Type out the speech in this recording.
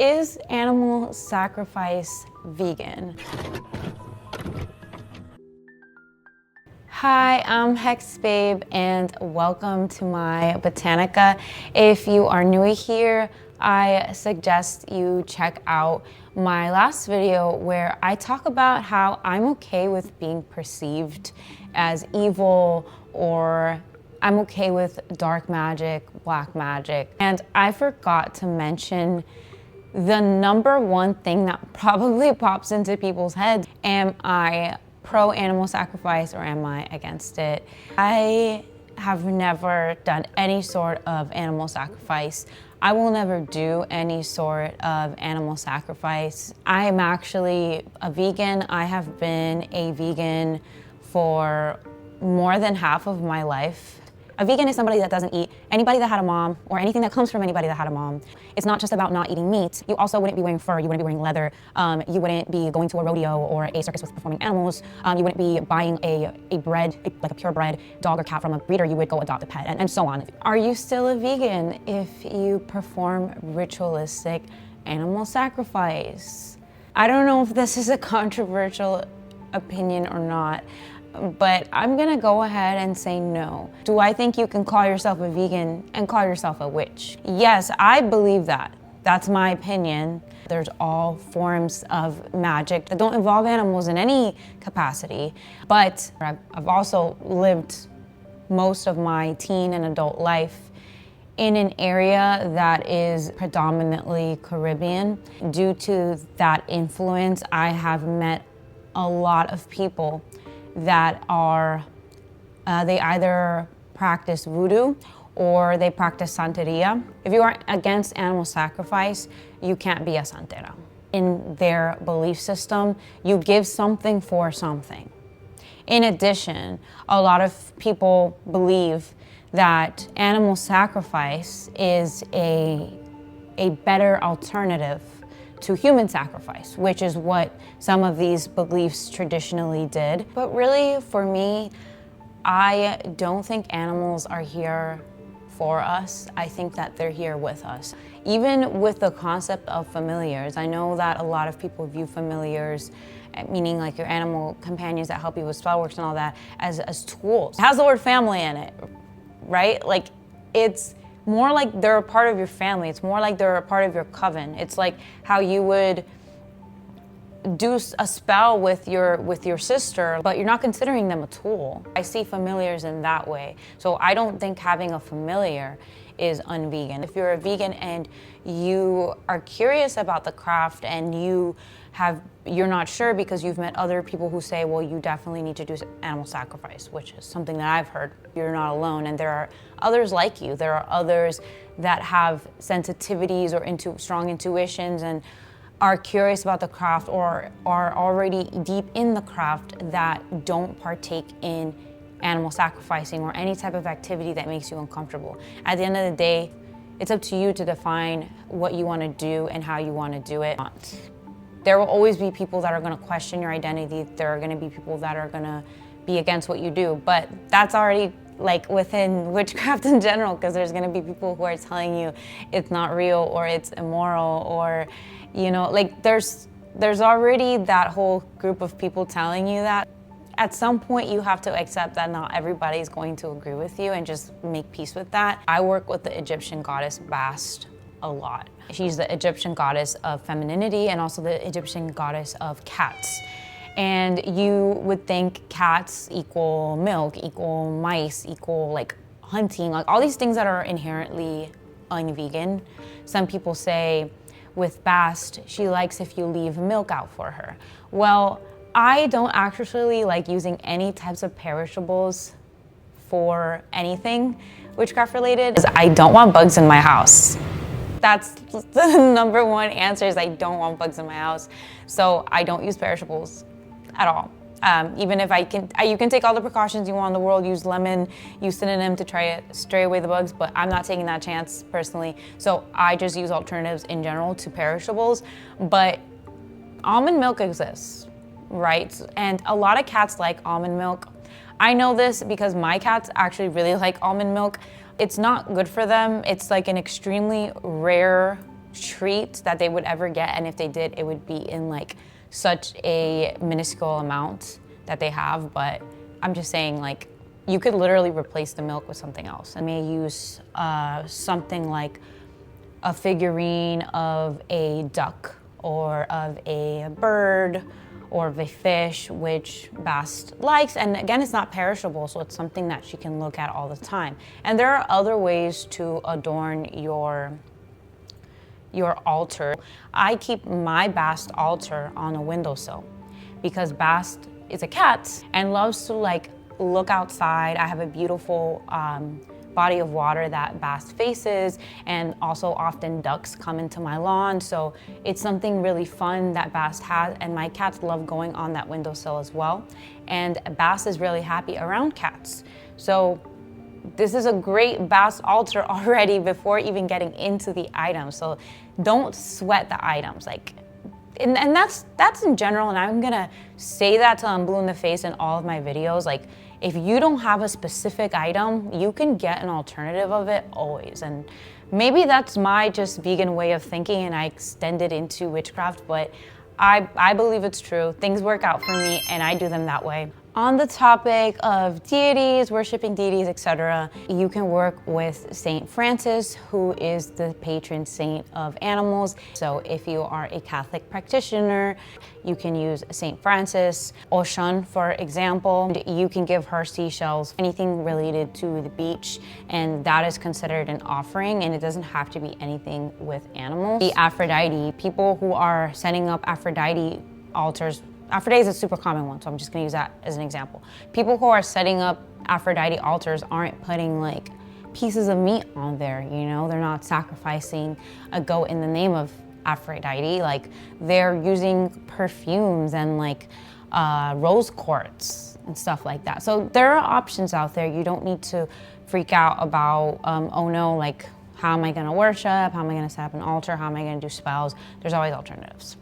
Is animal sacrifice vegan? Hi, I'm Hex Babe and welcome to my Botanica. If you are new here, I suggest you check out my last video where I talk about how I'm okay with being perceived as evil, or I'm okay with dark magic, black magic. And I forgot to mention the number one thing that probably pops into people's heads. Am I pro animal sacrifice or am I against it? I have never done any sort of animal sacrifice. I will never do any sort of animal sacrifice. I am actually a vegan. I have been a vegan for more than half of my life. A vegan is somebody that doesn't eat anybody that had a mom or anything that comes from anybody that had a mom. It's not just about not eating meat. You also wouldn't be wearing fur, you wouldn't be wearing leather, you wouldn't be going to a rodeo or a circus with performing animals, you wouldn't be buying a purebred dog or cat from a breeder, you would go adopt a pet, and so on. Are you still a vegan if you perform ritualistic animal sacrifice? I don't know if this is a controversial opinion or not, but I'm gonna go ahead and say no. Do I think you can call yourself a vegan and call yourself a witch? Yes, I believe that. That's my opinion. There's all forms of magic that don't involve animals in any capacity, but I've also lived most of my teen and adult life in an area that is predominantly Caribbean. Due to that influence, I have met a lot of people that are, they either practice voodoo or they practice santeria. If you are against animal sacrifice, you can't be a santera. In their belief system, you give something for something. In addition, a lot of people believe that animal sacrifice is a better alternative to human sacrifice, which is what some of these beliefs traditionally did. But really, for me, I don't think animals are here for us. I think that they're here with us. Even with the concept of familiars, I know that a lot of people view familiars, meaning like your animal companions that help you with spell works and all that, as tools. It has the word family in it, right? Like, it's more like they're a part of your family. It's more like they're a part of your coven. It's like how you would do a spell with your sister, but you're not considering them a tool. I see familiars in that way. So I don't think having a familiar is unvegan. If you're a vegan and you are curious about the craft and you're not sure because you've met other people who say, well, you definitely need to do animal sacrifice, which is something that I've heard. You're not alone, and there are others like you. There are others that have sensitivities or strong intuitions and are curious about the craft or are already deep in the craft that don't partake in animal sacrificing or any type of activity that makes you uncomfortable. At the end of the day, it's up to you to define what you want to do and how you want to do it. There will always be people that are going to question your identity. There are going to be people that are going to be against what you do, but that's already like within witchcraft in general, because there's going to be people who are telling you it's not real or it's immoral, or like there's already that whole group of people telling you that. At some point, you have to accept that not everybody's going to agree with you and just make peace with that. I work with the Egyptian goddess Bast a lot. She's the Egyptian goddess of femininity and also the Egyptian goddess of cats. And you would think cats equal milk, equal mice, equal like hunting, like all these things that are inherently unvegan. Some people say with Bast, she likes if you leave milk out for her. Well, I don't actually like using any types of perishables for anything witchcraft related. I don't want bugs in my house. That's the number one answer, is I don't want bugs in my house. So I don't use perishables at all. Even if you can take all the precautions you want in the world, use lemon, use synonym to try to stray away the bugs, but I'm not taking that chance personally. So I just use alternatives in general to perishables. But almond milk exists, right? And a lot of cats like almond milk. I know this because my cats actually really like almond milk. It's not good for them. It's like an extremely rare treat that they would ever get, and if they did, it would be in like such a minuscule amount that they have. But I'm just saying, like, you could literally replace the milk with something else. I may use something like a figurine of a duck or of a bird or of a fish, which Bast likes. And again, it's not perishable, so it's something that she can look at all the time. And there are other ways to adorn your altar. I keep my Bast altar on a windowsill because Bast is a cat and loves to like look outside. I have a beautiful body of water that Bast faces, and also often ducks come into my lawn. So it's something really fun that Bast has, and my cats love going on that windowsill as well. And Bast is really happy around cats. So this is a great Bast altar already before even getting into the items. So don't sweat the items. Like, and that's in general, and I'm gonna say that till I'm blue in the face in all of my videos. Like, if you don't have a specific item, you can get an alternative of it always. And maybe that's my just vegan way of thinking, and I extend it into witchcraft, but I believe it's true. Things work out for me, and I do them that way. On the topic of deities, worshiping deities, etc., you can work with Saint Francis, who is the patron saint of animals. So if you are a Catholic practitioner, you can use Saint Francis. Ocean, for example, you can give her seashells, anything related to the beach, and that is considered an offering, and it doesn't have to be anything with animals. The Aphrodite, people who are setting up Aphrodite altars, Aphrodite is a super common one, so I'm just gonna use that as an example. People who are setting up Aphrodite altars aren't putting like pieces of meat on there, you know? They're not sacrificing a goat in the name of Aphrodite. Like, they're using perfumes and like rose quartz and stuff like that. So there are options out there. You don't need to freak out about, oh no, like, how am I gonna worship? How am I gonna set up an altar? How am I gonna do spells? There's always alternatives.